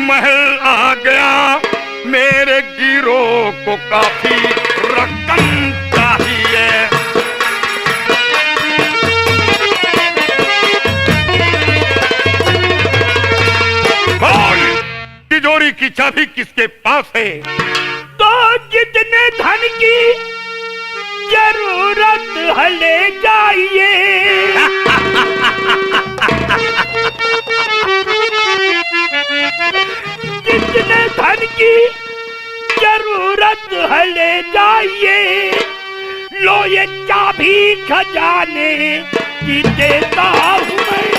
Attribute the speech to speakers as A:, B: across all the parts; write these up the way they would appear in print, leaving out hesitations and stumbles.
A: महल आ गया, मेरे गिरोह को काफी रकम चाहिए। बोल, तिजोरी की चाबी किसके पास है?
B: तो जितने धन की जरूरत है ले जाइए। जितने धन की जरूरत है ले जाइए। लो ये चाबी खजाने की देता हूँ मैं।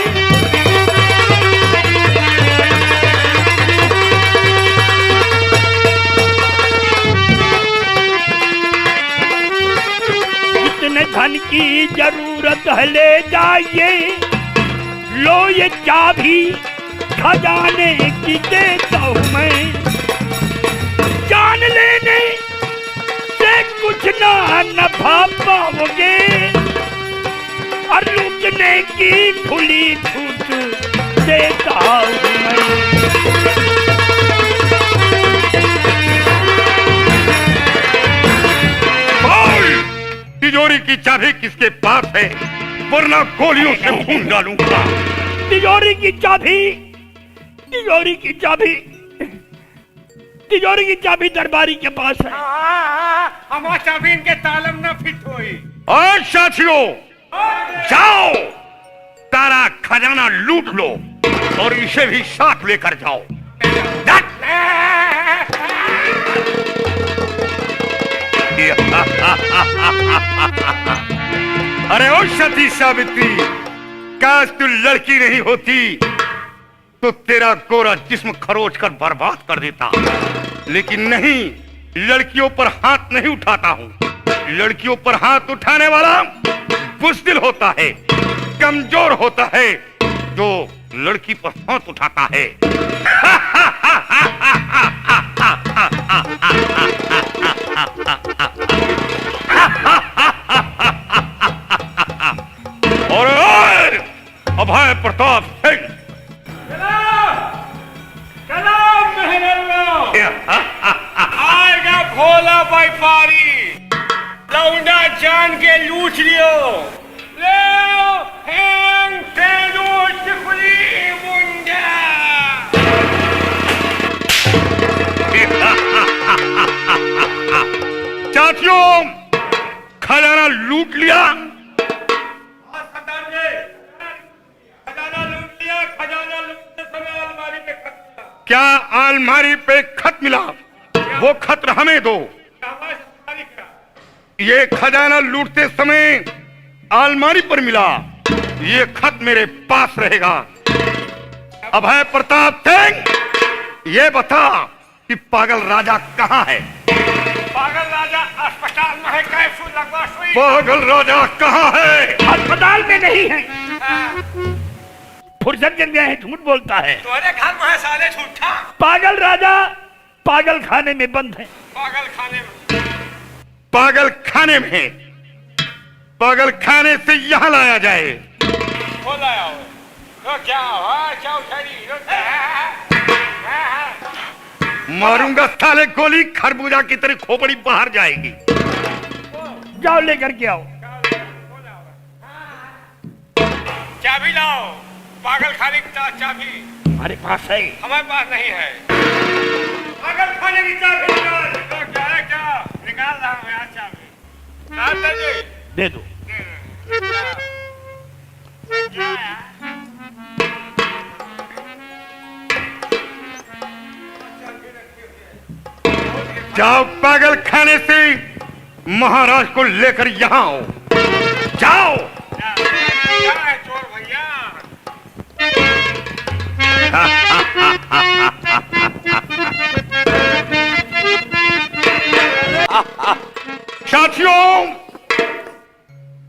B: जितने धन की जरूरत है ले जाइए। लो ये चाबी खजाने की देता हूँ मैं। जान लेने से कुछ ना नफा पाओगे और लूटने की खुली छूट देता हूँ मैं।
A: बोल, तिजोरी की चाबी किसके पास है, वरना गोलियों से खून डालूंगा।
B: तिजोरी की चाबी, तिजोरी की चाबी, तिजोरी की चाबी दरबारी के पास है।
C: हमारा चाबी इनके तालम न फिट हुई।
A: और साथियों, जाओ, तारा खजाना लूट लो और इसे भी साथ लेकर जाओ। अरे ओ सती सावित्री, काश तू लड़की नहीं होती तो तेरा गोरा जिस्म खरोच कर बर्बाद कर देता, लेकिन नहीं, लड़कियों पर हाथ नहीं उठाता हूँ। लड़कियों पर हाथ उठाने वाला बुज़दिल होता है, कमजोर होता है, जो लड़की पर हाथ उठाता है। और अभय प्रताप सिंह,
C: आएगा भोला व्यापारी, लौंडा जान के लूट लियो। ले हैंग तेरो चिपली मुंडा।
A: साथियों, खजाना लूट लिया।
C: खजाना लूट लिया। खजाना लूटते समय अलमारी पे खत मिला।
A: क्या अलमारी पे खत मिला? वो खत हमें दो। ये खजाना लूटते समय अलमारी पर मिला, ये खत मेरे पास रहेगा। अभय प्रताप सिंह, ये बता कि पागल राजा कहाँ है?
C: पागल राजा अस्पताल में है। कैफू लगवा सुई।
A: पागल राजा कहाँ है?
B: अस्पताल में नहीं है, फुर्सत जल गया है, झूठ बोलता है।
C: तुम्हारे घर में है साले झूठा।
B: पागल राजा पागल खाने में बंद है।
C: पागल खाने में।
A: पागल खाने में, पागल खाने से यहाँ लाया जाए।
C: बोला आओ। तो क्या हुआ? क्या उठाई?
A: मारूंगा साले गोली, खरबूजा की तरह खोपड़ी बाहर जाएगी।
B: जाओ लेकर के आओ।
C: चाबी लाओ। पागल खाने की चाबी
B: हमारे पास है।
C: हमारे पास नहीं है। पागल खाने की चाबी निकाल। तो क्या है? क्या निकाल रहा हूँ यार चाबी। निकाल दे।
B: दे दो।
A: जाओ पागल खाने से महाराज को लेकर यहाँ आओ। जाओ।
C: क्या है चोर भैया?
A: साथियों,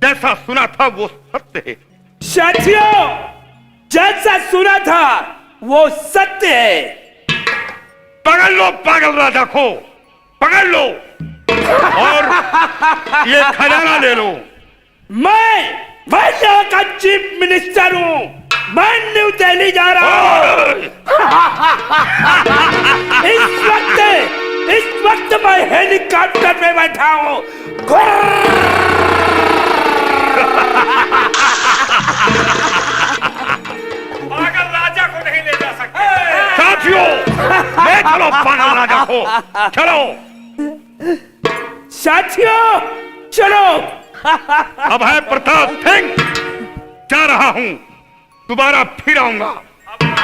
A: जैसा सुना था वो सत्य है।
B: साथियों, जैसा सुना था वो सत्य है।
A: पकड़ लो पागल राजा को, पकड़ लो और ये खजाना ले लो।
B: मैं यहाँ का चीफ मिनिस्टर हूँ। मैं न्यू दिल्ली जा रहा हूँ। इस वक्त मैं हेलीकॉप्टर में बैठा हूँ।
C: पागल राजा को नहीं ले जा सकते।
A: साथियों, ले चलो पागल राजा को, चलो।
B: साथियों, चलो।
A: अब है प्रताप सिंह, जा रहा हूं, दोबारा फिर आऊंगा।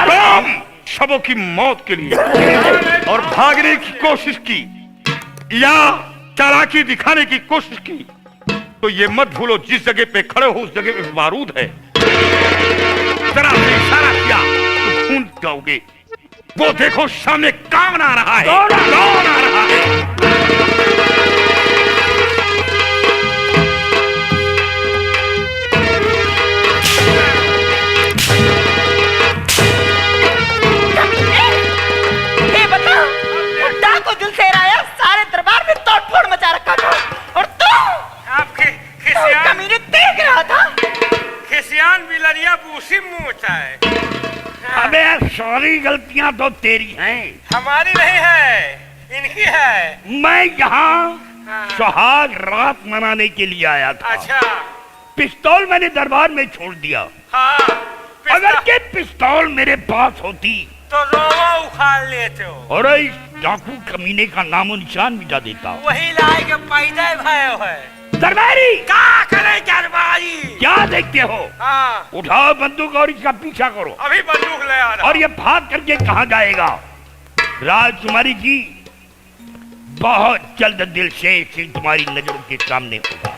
A: राम शबों की मौत के लिए और भागने की कोशिश की या चालाकी दिखाने की कोशिश की तो ये मत भूलो, जिस जगह पे खड़े हो उस जगह पे बारूद है। जरा से इशारा किया तो भूल जाओगे। वो देखो सामने कौन आ रहा है, कौन आ रहा है।
D: सारे दरबार में तोड़फोड़ मचा रखा था और तू कमीने देख रहा था।
C: खिसियान बिलरिया बूसी मुँह है।
B: अबे सारी गलतियां तो तेरी हैं।
C: हमारी नहीं है, इनकी है।
B: मैं यहाँ सुहाग रात मनाने के लिए आया था।
C: अच्छा।
B: पिस्तौल मैंने दरबार में छोड़ दिया।
C: हाँ,
B: अगर के पिस्तौल मेरे पास होती
C: तो रोवा उखाड़ लेते हो
B: और इस डाकू कमीने का नामो निशान मिटा देता।
C: वही लाए के पैदा भयो है।
B: दरबारी
C: क्या करे दरबारी?
B: क्या देखते हो?
C: हाँ,
B: उठाओ बंदूक और इसका पीछा करो।
C: अभी बंदूक ले आ रहा।
B: और ये भाग करके कहाँ जाएगा? राजकुमारी जी, बहुत जल्द दिल से तुम्हारी नजरों के सामने होगा।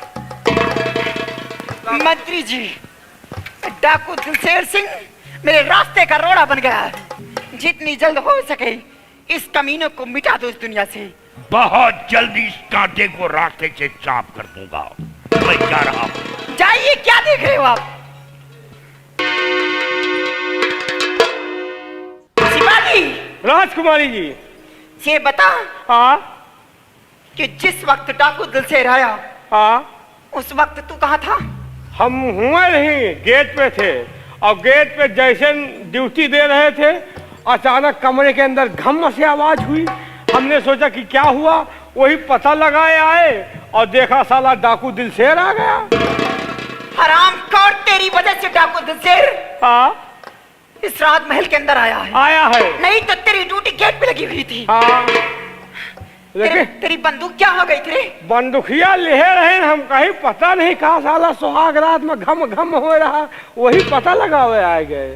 D: मंत्री जी, डाकू दिलशेर सिंह मेरे रास्ते का रोड़ा बन गया है। जितनी जल्द हो सके इस कमीने को मिटा दो इस दुनिया से।
B: बहुत जल्दी इस कांटे को रास्ते से साफ कर दूंगा। मैं जा रहा हूँ।
D: जाइए, क्या देख रहे हो आप? शिवाजी,
C: राजकुमारी जी,
D: ये बता
C: हाँ
D: कि जिस वक्त डाकू दिलशेर आया,
C: हाँ,
D: उस वक्त तू कहाँ था?
C: हम हुए नहीं, गेट पे थे और गेट पे जैसे ड्यूटी दे रहे थे अचानक कमरे के अंदर घम से आवाज हुई। हमने सोचा कि क्या हुआ, वही पता लगाए आए और देखा साला डाकू दिलशेर आ गया।
D: हराम खोर, तेरी वजह से डाकू दिलशेर
C: हाँ,
D: इस राजमहल के अंदर आया है। नहीं तो तेरी ड्यूटी गेट पे लगी हुई थी।
C: हाँ, लेकिन
D: तेरी बंदूक क्या हो गई थी?
C: बंदूकिया ले रहे हम कहीं पता नहीं कहा साला सुहाग रात में घम घम हो रहा, वही पता लगा हुए आ गए।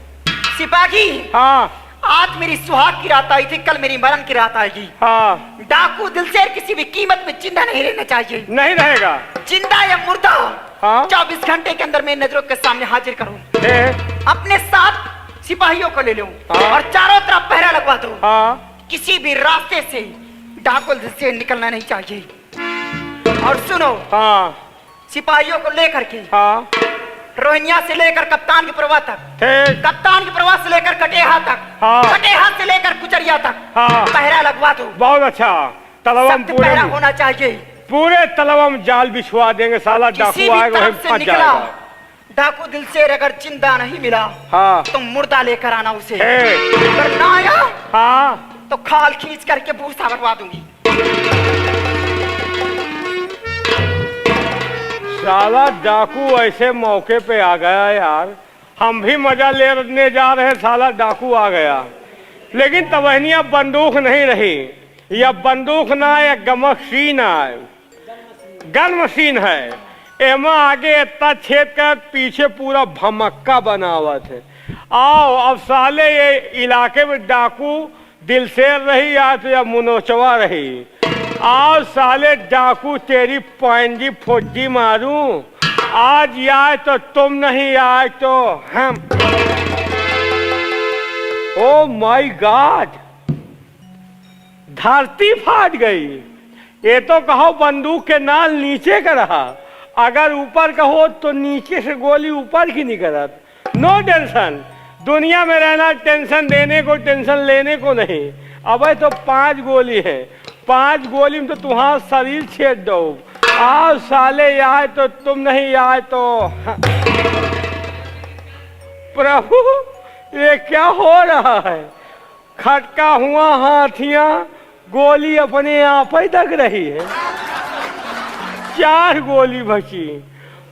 D: सिपाही,
C: हाँ,
D: आज मेरी सुहाग की रात आई थी, कल मेरी मरण की रात आएगी।
C: हाँ,
D: डाकू दिलशेर किसी भी कीमत में जिंदा नहीं रहना चाहिए।
C: नहीं रहेगा।
D: जिंदा या मुर्दा,
C: हाँ,
D: 24 घंटे के अंदर मेरी नजरों के सामने हाजिर करूं। अपने साथ सिपाहियों को ले लूं,
C: हाँ,
D: और चारों तरफ पहरा लगवा दूं।
C: हाँ,
D: किसी भी रास्ते से डाकू दिलशेर निकलना नहीं चाहिए। और सुनो,
C: हाँ,
D: सिपाहियों को लेकर के
C: हाँ,
D: रोहिनिया से लेकर कप्तान की प्रवाह तक, कप्तान की प्रवाह से लेकर कटेहा तक,
C: हाँ,
D: कटेहा से लेकर कुचरिया तक,
C: हाँ,
D: पहरा लगवा दो।
C: बहुत अच्छा। तलवम
D: सख्त पहरा होना चाहिए।
C: पूरे तलवम जाल बिछवा देंगे, साला डाकू आएगा वहीं फंस जाएगा।
D: डाकू दिलशेर अगर जिंदा नहीं मिला,
C: हाँ,
D: तो मुर्दा लेकर आना उसे। अगर ना आया,
C: हाँ,
D: तो खाल खींच करके भूसा भरवा दूंगी।
C: साला डाकू ऐसे मौके पे आ गया यार, हम भी मजा लेने जा रहे, साला डाकू आ गया। लेकिन तबहनिया बंदूक नहीं रही, यह बंदूक ना, यह गमशीन है, गन मशीन है। एमा आगे इतना छेद कर, पीछे पूरा भमक्का बनावत है। आओ अब साले ये इलाके में डाकू दिलशेर रही या तो या मुनोचवा रही, आओ साले डाकू तेरी पंजी फौजी मारूं। आज आए तो तुम नहीं आए तो हम। ओ माय गॉड, धरती फाट गई। ये तो कहो बंदूक के नाल नीचे का रहा, अगर ऊपर कहो तो नीचे से गोली ऊपर की नहीं करत। नो टेंशन, दुनिया में रहना टेंशन देने को टेंशन लेने को नहीं। अब तो 5 गोली है, 5 गोली में तो तुम्हारा शरीर छेद दो। आओ साले आए तो तुम नहीं आए तो प्रभु ये क्या हो रहा है? खटका हुआ हाथियां गोली अपने आप ही दग रही है। 4 गोली बची,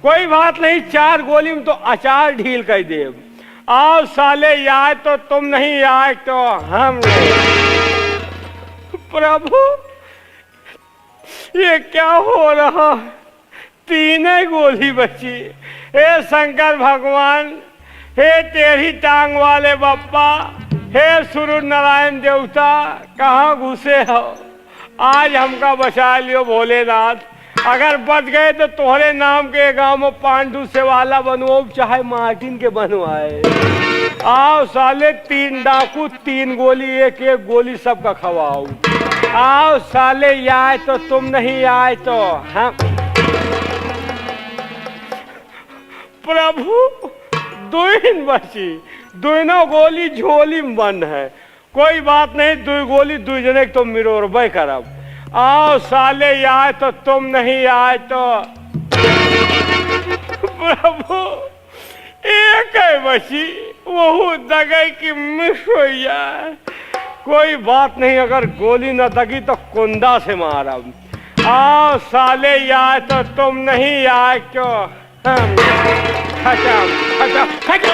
C: कोई बात नहीं, 4 गोली में तो अचार ढील कर दे। आओ साले आए तो तुम नहीं आए तो हम। प्रभु ये क्या हो रहा है? 3 गोली बची। हे शंकर भगवान, हे टेढ़ी टांग वाले बप्पा, हे सूर्य नारायण देवता, कहाँ घुसे हो? आज हमका बचा लियो भोलेनाथ। अगर बच गए तो तोहरे नाम के गांव में पांडु से वाला बनवाओ, चाहे मार्टिन के बनवाए। आओ साले 3 डाकू 3 गोली, एक एक गोली सबका खवाओ। आओ साले आए तो तुम नहीं आए तो हम। प्रभु 2 बची, दोनों गोली झोली में बंद है। कोई बात नहीं, 2 गोली 2 जने तो मिरोरबे करब। आओ साले आए तो तुम नहीं आए तो प्रभु एक है बची, वो दगे की मिस हो जाए। कोई बात नहीं, अगर गोली न दगी तो कुंदा से मारब। आओ साले आए तो तुम नहीं आए तो हम। खचा खचा खचा।